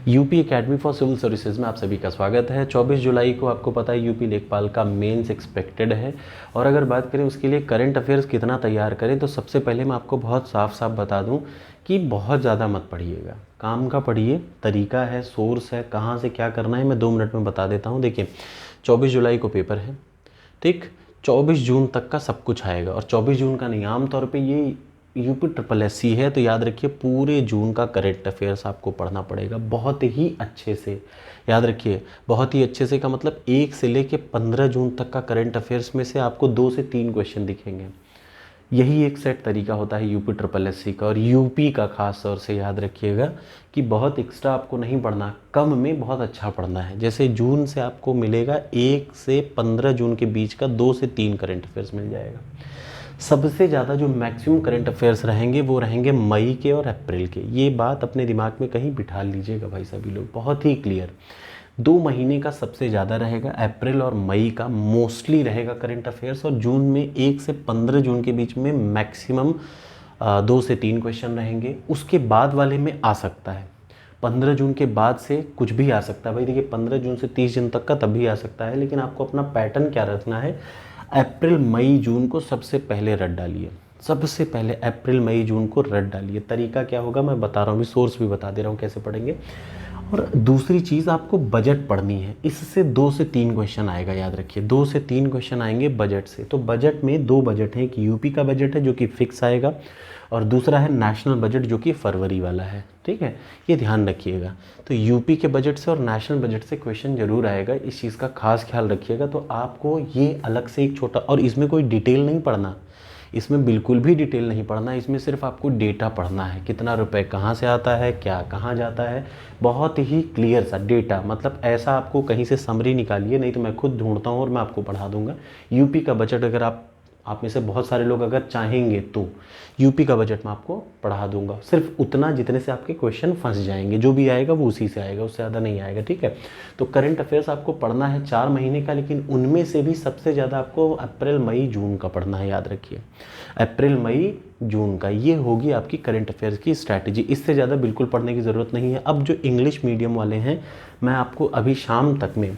UP academy for civil services में आप सभी का स्वागत है। 24 जुलाई को आपको पता है यूपी लेखपाल का मेंस एक्सपेक्टेड है। और अगर बात करें उसके लिए करंट अफेयर्स कितना तैयार करें, तो सबसे पहले मैं आपको बहुत साफ साफ बता दूं कि बहुत ज़्यादा मत पढ़िएगा, काम का पढ़िए। तरीका है, सोर्स है, कहाँ से क्या करना है मैं 2 मिनट में बता देता हूँ। देखिए 24 जुलाई को पेपर है, ठीक। 24 जून तक का सब कुछ आएगा और 24 जून का नहीं, आमतौर पे ये UPSSC है, तो याद रखिए पूरे जून का करंट अफेयर्स आपको पढ़ना पड़ेगा बहुत ही अच्छे से। याद रखिए बहुत ही अच्छे से का मतलब 1 से लेके 15 जून तक का करंट अफेयर्स में से आपको 2 से 3 क्वेश्चन दिखेंगे। यही एक सेट तरीका होता है UPSSC का। और यूपी का खास तौर से याद रखिएगा कि बहुत एक्स्ट्रा आपको नहीं पढ़ना, कम में बहुत अच्छा पढ़ना है। जैसे जून से आपको मिलेगा 1 से 15 जून के बीच का 2 से 3 करंट अफेयर्स मिल जाएगा। सबसे ज़्यादा जो मैक्सिमम करंट अफेयर्स रहेंगे वो रहेंगे मई के और अप्रैल के। ये बात अपने दिमाग में कहीं बिठा लीजिएगा भाई सभी लोग, बहुत ही क्लियर। 2 महीने का सबसे ज़्यादा रहेगा, अप्रैल और मई का मोस्टली रहेगा करंट अफेयर्स। और जून में 1 से 15 जून के बीच में मैक्सिमम 2 से 3 क्वेश्चन रहेंगे। उसके बाद वाले में आ सकता है 15 जून के बाद से कुछ भी आ सकता है भाई। देखिए 15 जून से 30 जून तक का तब भी आ सकता है, लेकिन आपको अपना पैटर्न क्या रखना है, अप्रैल मई जून को सबसे पहले रट डालिए। सबसे पहले अप्रैल मई जून को रट डालिए। तरीका क्या होगा मैं बता रहा हूँ, सोर्स भी बता दे रहा हूँ कैसे पढ़ेंगे। और दूसरी चीज़ आपको बजट पढ़नी है, इससे 2 से 3 क्वेश्चन आएगा। याद रखिए 2 से 3 क्वेश्चन आएंगे बजट से। तो बजट में 2 बजट हैं, एक यूपी का बजट है जो कि फिक्स आएगा और दूसरा है नेशनल बजट जो कि फरवरी वाला है, ठीक है। ये ध्यान रखिएगा। तो यूपी के बजट से और नेशनल बजट से क्वेश्चन जरूर आएगा, इस चीज़ का खास ख्याल रखिएगा। तो आपको ये अलग से एक छोटा, और इसमें कोई डिटेल नहीं पढ़ना, इसमें बिल्कुल भी डिटेल नहीं पढ़ना, इसमें सिर्फ आपको डेटा पढ़ना है, कितना रुपए कहाँ से आता है, क्या कहाँ जाता है, बहुत ही क्लियर सा डेटा। मतलब ऐसा आपको कहीं से समरी निकालिए, नहीं तो मैं खुद ढूंढता हूँ और मैं आपको पढ़ा दूंगा। यूपी का बजट अगर आप में से बहुत सारे लोग अगर चाहेंगे तो यूपी का बजट मैं आपको पढ़ा दूंगा, सिर्फ उतना जितने से आपके क्वेश्चन फंस जाएंगे। जो भी आएगा वो उसी से आएगा, उससे ज़्यादा नहीं आएगा, ठीक है। तो करंट अफेयर्स आपको पढ़ना है 4 महीने का, लेकिन उनमें से भी सबसे ज़्यादा आपको अप्रैल मई जून का पढ़ना है। याद रखिए अप्रैल मई जून का, ये होगी आपकी करंट अफेयर्स की स्ट्रैटेजी। इससे ज़्यादा बिल्कुल पढ़ने की ज़रूरत नहीं है। अब जो इंग्लिश मीडियम वाले हैं, मैं आपको अभी शाम तक में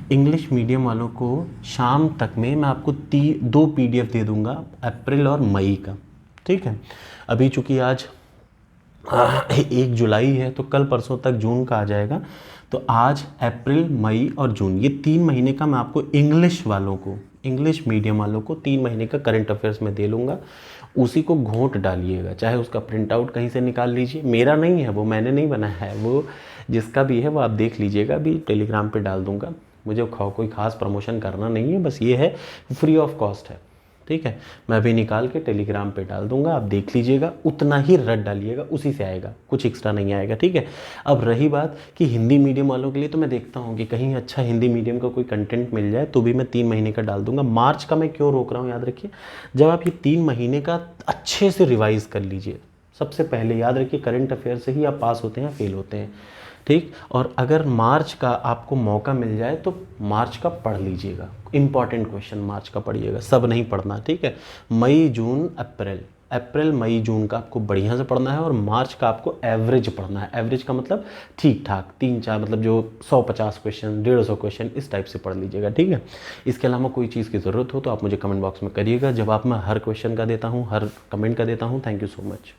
इंग्लिश मीडियम वालों को शाम तक में मैं आपको 2 PDF दे दूंगा अप्रैल और मई का, ठीक है। अभी चूंकि आज 1 जुलाई है तो कल परसों तक जून का आ जाएगा। तो आज अप्रैल मई और जून, ये 3 महीने का मैं आपको इंग्लिश मीडियम वालों को 3 महीने का करंट अफेयर्स में दे लूँगा। उसी को घोंट डालिएगा, चाहे उसका प्रिंट आउट कहीं से निकाल लीजिए, मेरा नहीं है वो, मैंने नहीं बनाया है वो, जिसका भी है वो आप देख लीजिएगा। अभी टेलीग्राम पे डाल दूंगा, मुझे कोई खास प्रमोशन करना नहीं है, बस ये है फ्री ऑफ कॉस्ट है, ठीक है। मैं अभी निकाल के टेलीग्राम पे डाल दूंगा, आप देख लीजिएगा। उतना ही रट डालिएगा, उसी से आएगा, कुछ एक्स्ट्रा नहीं आएगा, ठीक है। अब रही बात कि हिंदी मीडियम वालों के लिए, तो मैं देखता हूँ कि कहीं अच्छा हिंदी मीडियम का कोई कंटेंट मिल जाए तो भी मैं 3 महीने का डाल दूंगा। मार्च का मैं क्यों रोक रहा हूँ, याद रखिए जब आप ये 3 महीने का अच्छे से रिवाइज कर लीजिए। सबसे पहले याद रखिए करंट अफेयर से ही आप पास होते हैं, फेल होते हैं, ठीक। और अगर मार्च का आपको मौका मिल जाए तो मार्च का पढ़ लीजिएगा, इंपॉर्टेंट क्वेश्चन मार्च का पढ़िएगा, सब नहीं पढ़ना, ठीक है। मई जून अप्रैल मई जून का आपको बढ़िया से पढ़ना है और मार्च का आपको एवरेज पढ़ना है। एवरेज का मतलब ठीक ठाक 3-4, मतलब जो 150 क्वेश्चन 150 क्वेश्चन इस टाइप से पढ़ लीजिएगा, ठीक है। इसके अलावा कोई चीज़ की ज़रूरत हो तो आप मुझे कमेंट बॉक्स में करिएगा, जवाब मैं हर क्वेश्चन का देता हूँ, हर कमेंट का देता हूँ। Thank you so much.